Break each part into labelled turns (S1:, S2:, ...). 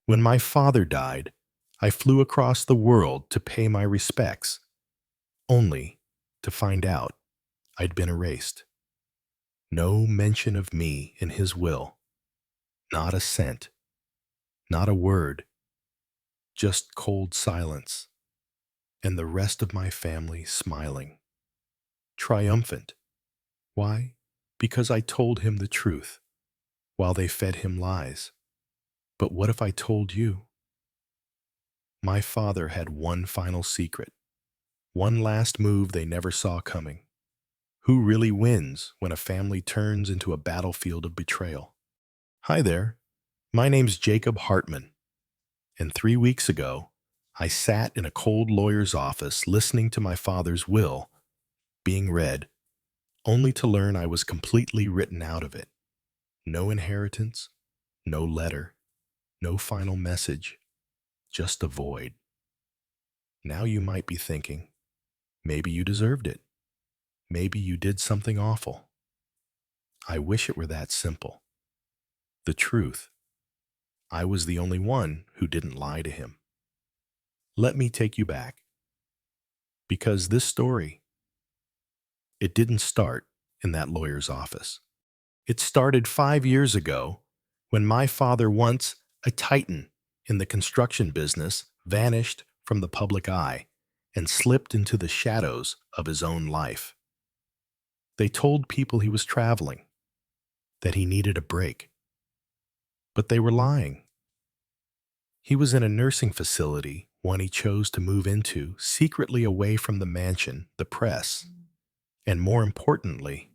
S1: When my father died, I flew across the world to pay my respects, only to find out I'd been erased. No mention of me in his will, not a cent, not a word, just cold silence, and the rest of my family smiling, triumphant. Why? Because I told him the truth, while they fed him lies. But what if I told you? My father had one final secret, one last move they never saw coming. Who really wins when a family turns into a battlefield of betrayal? Hi there, my name's Jacob Hartman, and 3 weeks ago, I sat in a cold lawyer's office listening to my father's will being read, only to learn I was completely written out of it. No inheritance, no letter, no final message, just a void. Now you might be thinking, maybe you deserved it. Maybe you did something awful. I wish it were that simple. The truth, I was the only one who didn't lie to him. Let me take you back. Because this story, it didn't start in that lawyer's office. It started 5 years ago when my father, once a titan in the construction business, vanished from the public eye and slipped into the shadows of his own life. They told people he was traveling, that he needed a break. But they were lying. He was in a nursing facility, one he chose to move into, secretly away from the mansion, the press, and more importantly,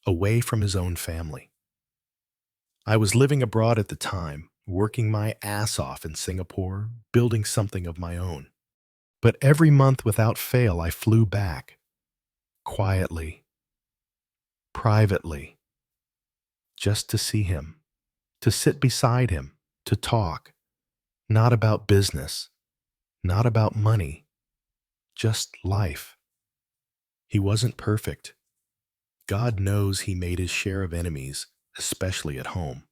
S1: away from his own family. I was living abroad at the time, working my ass off in Singapore, building something of my own. But every month without fail, I flew back, quietly, privately, just to see him, to sit beside him, to talk, not about business, not about money, just life. He wasn't perfect. God knows he made his share of enemies, especially at home.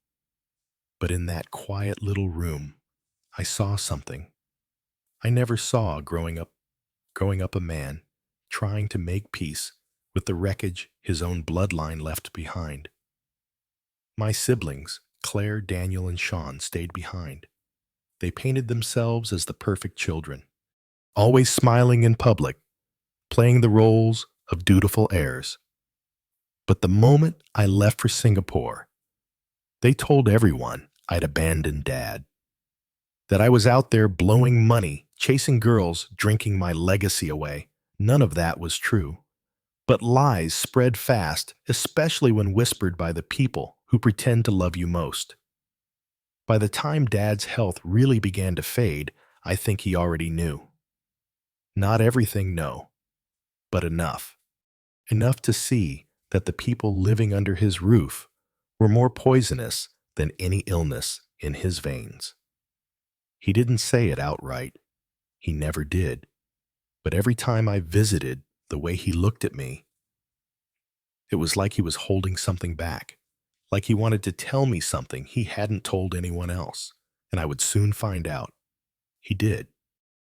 S1: But in that quiet little room, I saw something I never saw growing up a man trying to make peace with the wreckage his own bloodline left behind. My siblings, Claire, Daniel, and Sean, stayed behind. They painted themselves as the perfect children, always smiling in public, playing the roles of dutiful heirs. But the moment I left for Singapore, they told everyone I'd abandoned Dad, that I was out there blowing money, chasing girls, drinking my legacy away. None of that was true. But lies spread fast, especially when whispered by the people who pretend to love you most. By the time Dad's health really began to fade, I think he already knew. Not everything, no, but enough. Enough to see that the people living under his roof were more poisonous than any illness in his veins. He didn't say it outright. He never did. But every time I visited, the way he looked at me, it was like he was holding something back, like he wanted to tell me something he hadn't told anyone else, and I would soon find out. He did.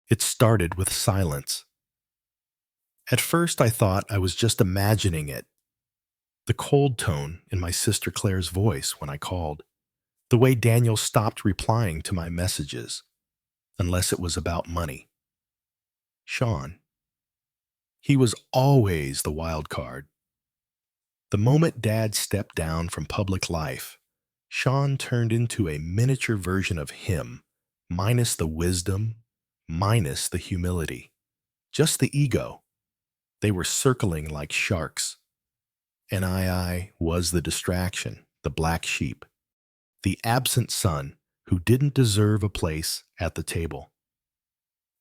S1: It started with silence. At first, I thought I was just imagining it. The cold tone in my sister Claire's voice when I called, the way Daniel stopped replying to my messages, unless it was about money. Sean. He was always the wild card. The moment Dad stepped down from public life, Sean turned into a miniature version of him, minus the wisdom, minus the humility, just the ego. They were circling like sharks. And I was the distraction, the black sheep, the absent son who didn't deserve a place at the table.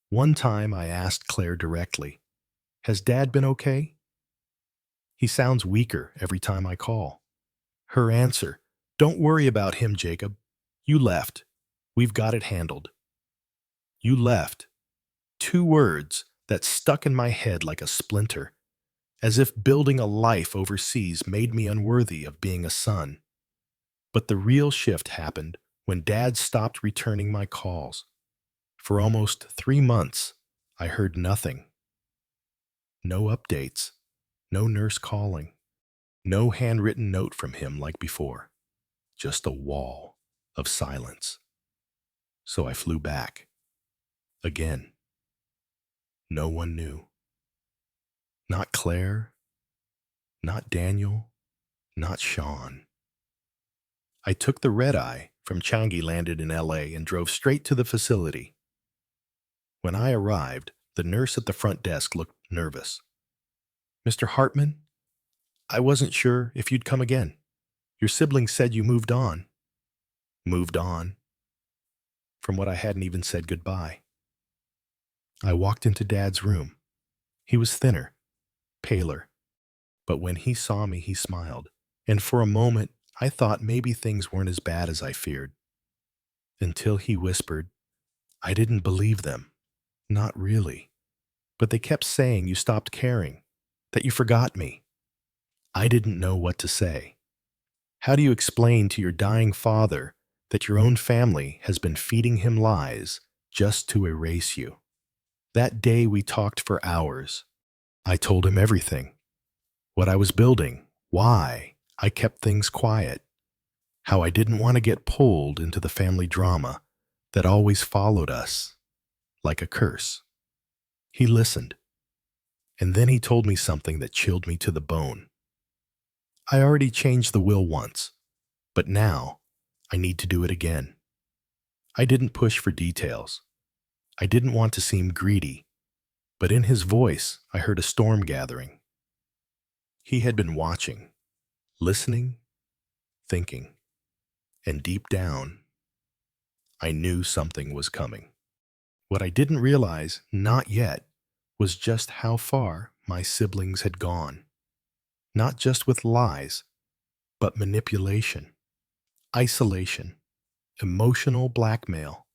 S1: One time I asked Claire directly, "Has Dad been okay?" He sounds weaker every time I call. Her answer, "Don't worry about him, Jacob. You left. We've got it handled." You left. 2 words that stuck in my head like a splinter, as if building a life overseas made me unworthy of being a son. But the real shift happened when Dad stopped returning my calls. For almost 3 months, I heard nothing. No updates, no nurse calling, no handwritten note from him like before, just a wall of silence. So I flew back. Again. No one knew. Not Claire, not Daniel, not Sean. I took the red-eye from Changi, landed in LA, and drove straight to the facility. When I arrived, the nurse at the front desk looked nervous. "Mr. Hartman, I wasn't sure if you'd come again. Your siblings said you moved on." Moved on? From what I hadn't even said goodbye. I walked into Dad's room. He was thinner, paler, but when he saw me, he smiled, and for a moment, I thought maybe things weren't as bad as I feared. Until he whispered, "I didn't believe them. Not really. But they kept saying you stopped caring, that you forgot me." I didn't know what to say. How do you explain to your dying father that your own family has been feeding him lies just to erase you? That day we talked for hours. I told him everything. What I was building, why I kept things quiet, how I didn't want to get pulled into the family drama that always followed us like a curse. He listened, and then he told me something that chilled me to the bone. I already changed the will once, but now I need to do it again. I didn't push for details. I didn't want to seem greedy, but in his voice I heard a storm gathering. He had been watching, listening, thinking, and deep down, I knew something was coming. What I didn't realize, not yet, was just how far my siblings had gone. Not just with lies, but manipulation, isolation, emotional blackmail.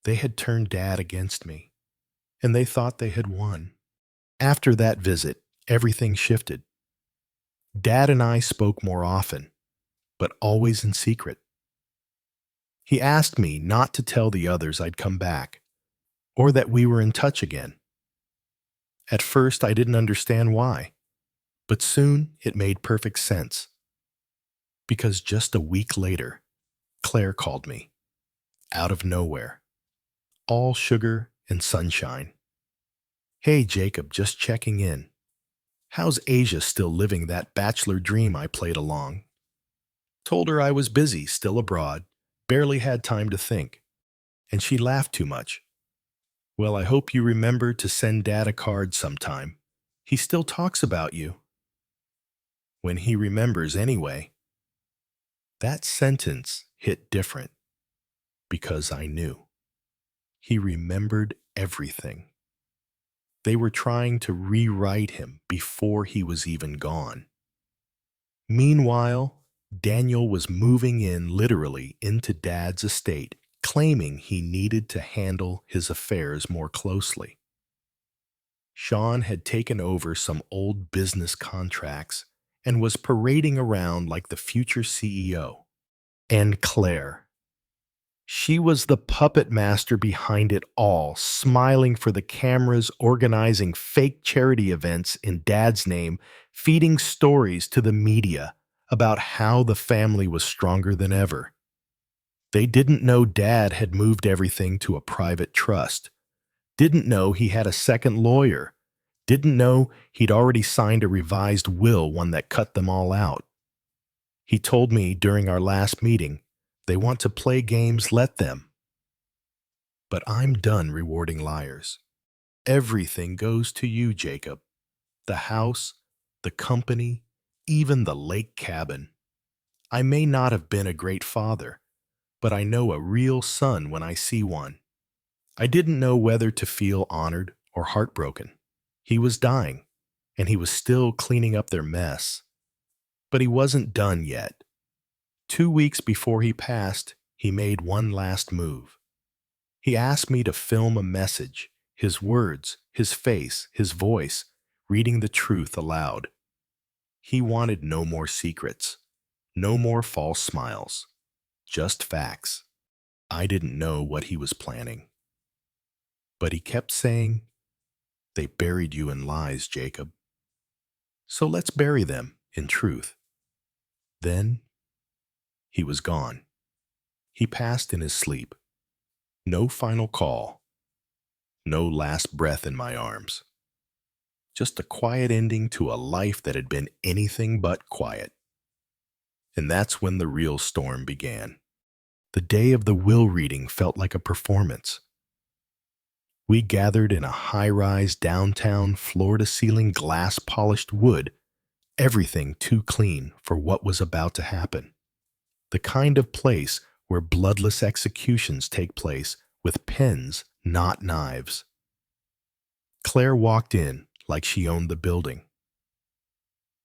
S1: They had turned Dad against me, and they thought they had won. After that visit, everything shifted. Dad and I spoke more often, but always in secret. He asked me not to tell the others I'd come back, or that we were in touch again. At first, I didn't understand why, but soon it made perfect sense. Because just a week later, Claire called me, out of nowhere, all sugar and sunshine. "Hey, Jacob, just checking in. How's Asia still living that bachelor dream I played along?" Told her I was busy, still abroad, barely had time to think, and she laughed too much. "Well, I hope you remember to send Dad a card sometime. He still talks about you." When he remembers anyway. That sentence hit different because I knew. He remembered everything. They were trying to rewrite him before he was even gone. Meanwhile, Daniel was moving in literally into Dad's estate, claiming he needed to handle his affairs more closely. Sean had taken over some old business contracts and was parading around like the future CEO. And Claire. She was the puppet master behind it all, smiling for the cameras, organizing fake charity events in Dad's name, feeding stories to the media about how the family was stronger than ever. They didn't know Dad had moved everything to a private trust, didn't know he had a second lawyer, didn't know he'd already signed a revised will, one that cut them all out. He told me during our last meeting, they want to play games, let them. But I'm done rewarding liars. Everything goes to you, Jacob. The house, the company, even the lake cabin. I may not have been a great father, but I know a real son when I see one. I didn't know whether to feel honored or heartbroken. He was dying, and he was still cleaning up their mess. But he wasn't done yet. 2 weeks before he passed, he made one last move. He asked me to film a message, his words, his face, his voice, reading the truth aloud. He wanted no more secrets, no more false smiles, just facts. I didn't know what he was planning, but he kept saying, "They buried you in lies, Jacob. So let's bury them in truth." Then he was gone. He passed in his sleep. No final call, no last breath in my arms. Just a quiet ending to a life that had been anything but quiet. And that's when the real storm began. The day of the will reading felt like a performance. We gathered in a high-rise downtown, floor-to-ceiling glass-polished wood, everything too clean for what was about to happen. The kind of place where bloodless executions take place with pens, not knives. Claire walked in like she owned the building.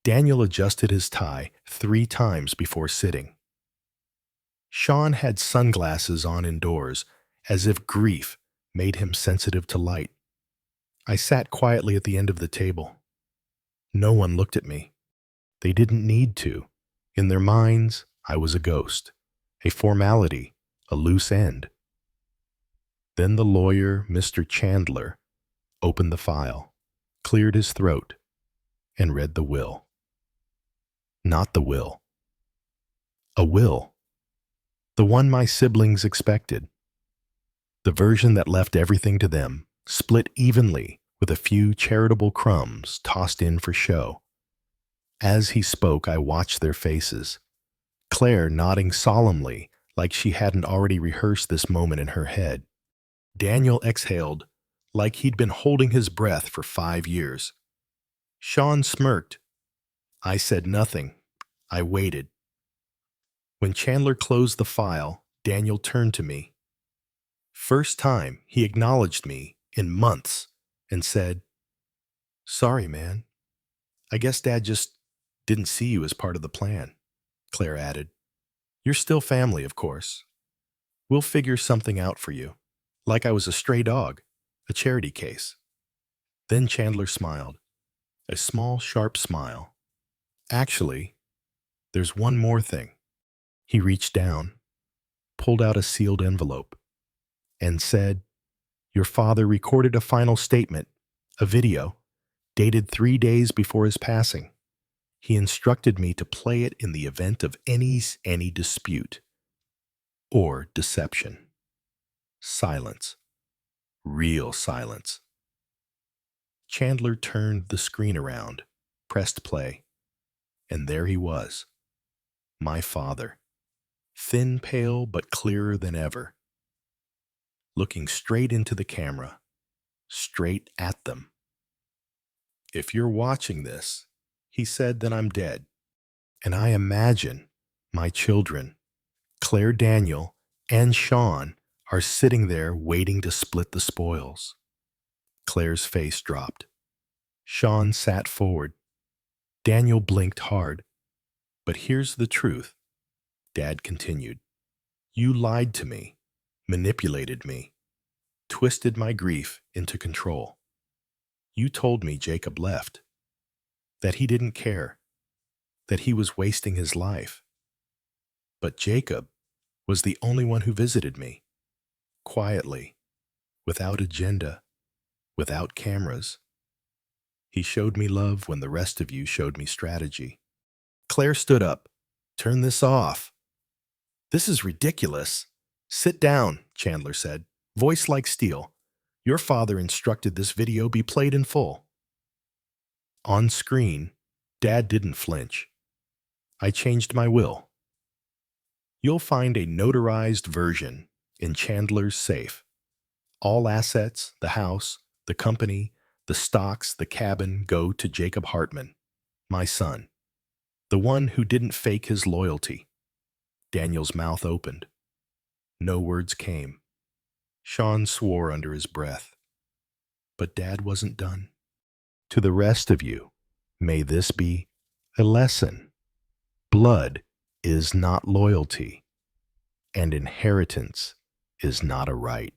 S1: Daniel adjusted his tie 3 times before sitting. Sean had sunglasses on indoors, as if grief made him sensitive to light. I sat quietly at the end of the table. No one looked at me. They didn't need to. In their minds, I was a ghost, a formality, a loose end. Then the lawyer, Mr. Chandler, opened the file, cleared his throat, and read the will. Not the will. A will. The one my siblings expected. The version that left everything to them, split evenly with a few charitable crumbs tossed in for show. As he spoke, I watched their faces. Claire nodding solemnly like she hadn't already rehearsed this moment in her head. Daniel exhaled like he'd been holding his breath for 5 years. Sean smirked. I said nothing. I waited. When Chandler closed the file, Daniel turned to me. First time he acknowledged me in months and said, "Sorry, man. I guess Dad just didn't see you as part of the plan." Claire added, "You're still family, of course. We'll figure something out for you, like I was a stray dog, a charity case." Then Chandler smiled, a small, sharp smile. "Actually, there's one more thing." He reached down, pulled out a sealed envelope, and said, "Your father recorded a final statement, a video, dated 3 days before his passing. He instructed me to play it in the event of any dispute or deception." Silence. Real silence. Chandler turned the screen around, pressed play, and there he was, my father, thin, pale, but clearer than ever, looking straight into the camera, straight at them. "If you're watching this," he said, "then I'm dead. And I imagine my children, Claire, Daniel, and Sean, are sitting there waiting to split the spoils." Claire's face dropped. Sean sat forward. Daniel blinked hard. "But here's the truth," Dad continued. "You lied to me, manipulated me, twisted my grief into control. You told me Jacob left, that he didn't care, that he was wasting his life. But Jacob was the only one who visited me, quietly, without agenda, without cameras. He showed me love when the rest of you showed me strategy." Claire stood up. "Turn this off. This is ridiculous." "Sit down," Chandler said, voice like steel. "Your father instructed this video be played in full." On screen, Dad didn't flinch. "I changed my will. You'll find a notarized version in Chandler's safe. All assets, the house, the company, the stocks, the cabin go to Jacob Hartman, my son, the one who didn't fake his loyalty." Daniel's mouth opened. No words came. Sean swore under his breath. But Dad wasn't done. "To the rest of you, may this be a lesson. Blood is not loyalty, and inheritance is not a right.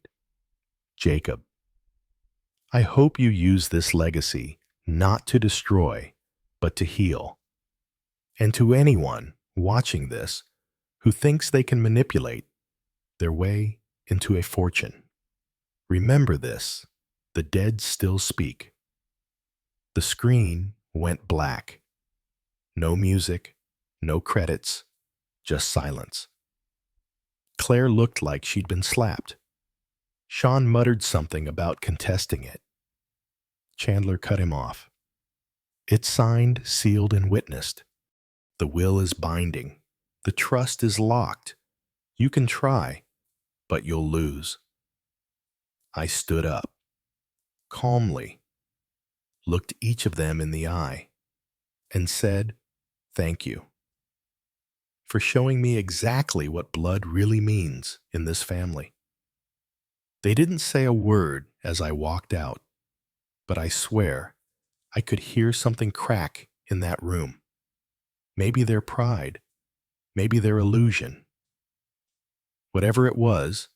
S1: Jacob, I hope you use this legacy not to destroy, but to heal. And to anyone watching this who thinks they can manipulate their way into a fortune. Remember this, the dead still speak. The screen went black. No music, no credits, just silence. Claire looked like she'd been slapped. Sean muttered something about contesting it. Chandler cut him off. It's signed, sealed, and witnessed. The will is binding. The trust is locked. You can try, but you'll lose. I stood up, calmly, looked each of them in the eye, and said, "Thank you for showing me exactly what blood really means in this family." They didn't say a word as I walked out, but I swear I could hear something crack in that room. Maybe their pride, maybe their illusion. Whatever it was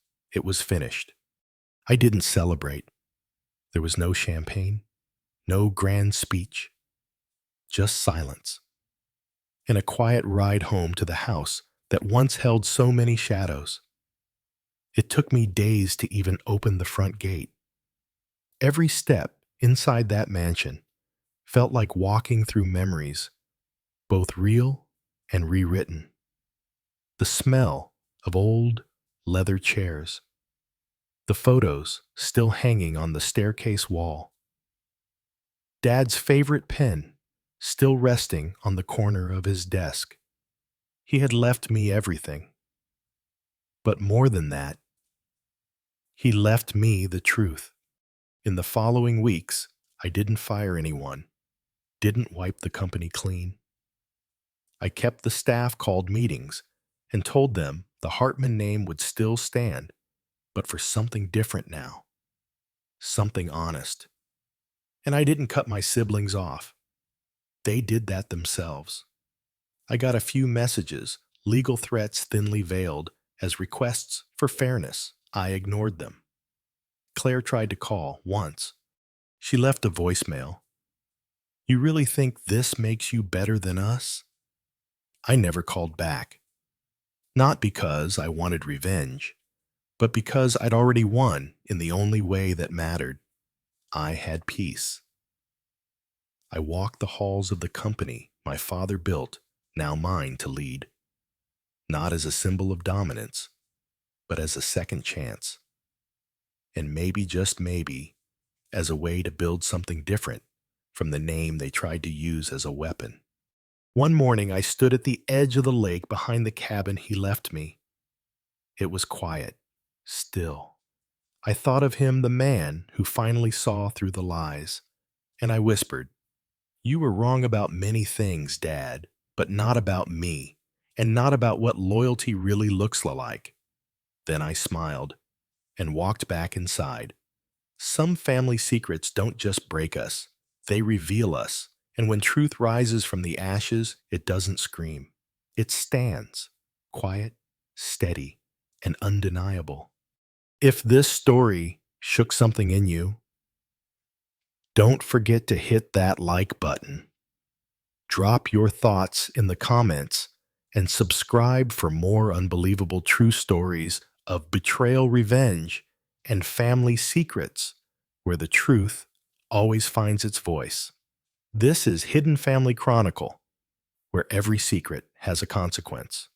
S1: finished. I didn't celebrate. There was no champagne, no grand speech, just silence, and a quiet ride home to the house that once held so many shadows. It took me days to even open the front gate. Every step inside that mansion felt like walking through memories, both real and rewritten. The smell of old leather chairs, the photos still hanging on the staircase wall, Dad's favorite pen still resting on the corner of his desk. He had left me everything. But more than that, he left me the truth. In the following weeks, I didn't fire anyone, didn't wipe the company clean. I kept the staff called meetings and told them the Hartman name would still stand, but for something different now, something honest. And I didn't cut my siblings off. They did that themselves. I got a few messages, legal threats thinly veiled as requests for fairness. I ignored them. Claire tried to call once. She left a voicemail. "You really think this makes you better than us?" I never called back. Not because I wanted revenge, but because I'd already won in the only way that mattered. I had peace. I walked the halls of the company my father built, now mine to lead. Not as a symbol of dominance, but as a second chance. And maybe, just maybe, as a way to build something different from the name they tried to use as a weapon. One morning I stood at the edge of the lake behind the cabin he left me. It was quiet, still. I thought of him, the man who finally saw through the lies, and I whispered, "You were wrong about many things, Dad, but not about me, and not about what loyalty really looks like." Then I smiled and walked back inside. Some family secrets don't just break us, they reveal us. And when truth rises from the ashes, it doesn't scream. It stands, quiet, steady, and undeniable. If this story shook something in you, don't forget to hit that like button. Drop your thoughts in the comments and subscribe for more unbelievable true stories of betrayal, revenge, and family secrets, where the truth always finds its voice. This is Hidden Family Chronicle, where every secret has a consequence.